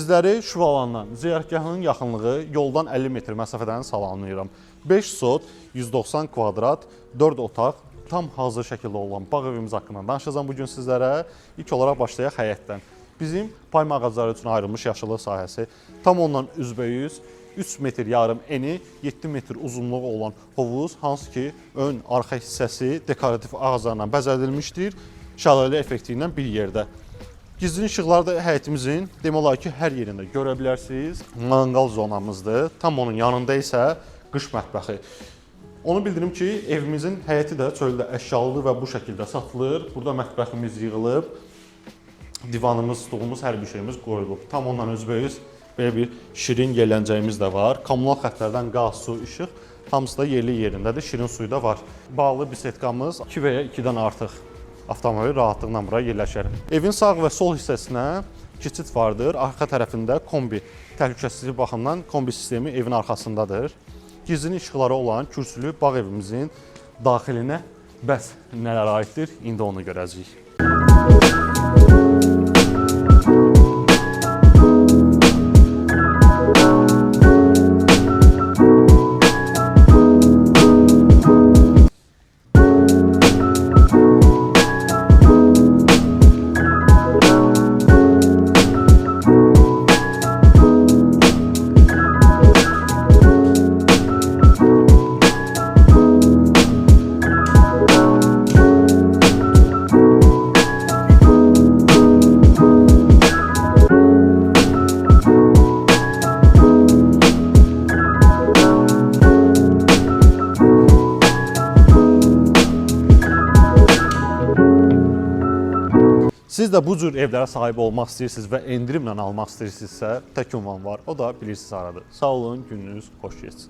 Sizləri Şüvalandan ziyarətgahının yaxınlığı yoldan 50 metr məsafədən salamlayıram. 5 sot, 190 kvadrat, 4 otaq, tam hazır şəkildə olan bağ evimiz haqqında danışacağım bugün sizlərə. İlk olaraq başlayaq həyətdən. Bizim payma ağacları üçün ayrılmış yaşıllıq sahəsi tam ondan üzbəyüz 3 metr yarım eni, 7 metr uzunluğu olan hovuz, hansı ki ön, arxa hissəsi dekorativ ağaclarla bəzədilmişdir. Şəlalə effekti ilə bir yerdə. Gizlin işıqları da həyətimizin demək olar ki, hər yerində görə bilərsiniz. Manqal zonamızdır. Tam onun yanında isə qış mətbəxi. Onu bildirim ki, evimizin həyəti də çöldə əşyalıdır və bu şəkildə satılır. Burada mətbəximiz yığılıb, divanımız, stolumuz, hər bir şeyimiz qoyulub. Tam ondan özbəyiz belə bir şirin yerləncəyimiz də var. Kommunal xəttlərdən qaz, su, işıq hamısı da yerli yerindədir. Şirin suyu da var. Bağlı bisetkamız 2 və ya 2-dən artıq avtomobil rahatlıqla bura yerləşər. Evin sağ və sol hissəsinə keçid vardır. Arxa tərəfində kombi təhlükəsizlik baxımından kombi sistemi evin arxasındadır. Gizlin işıqları olan kürsülü bağ evimizin daxilinə bəs nələr aiddir? İndi onu görəcəyik. Siz də bu cür evlərə sahib olmaq istəyirsiniz və endirimlə almaq istəyirsinizsə, tək ünvan var. O da bilirsiniz haradır. Sağ olun, gününüz xoş keçsin.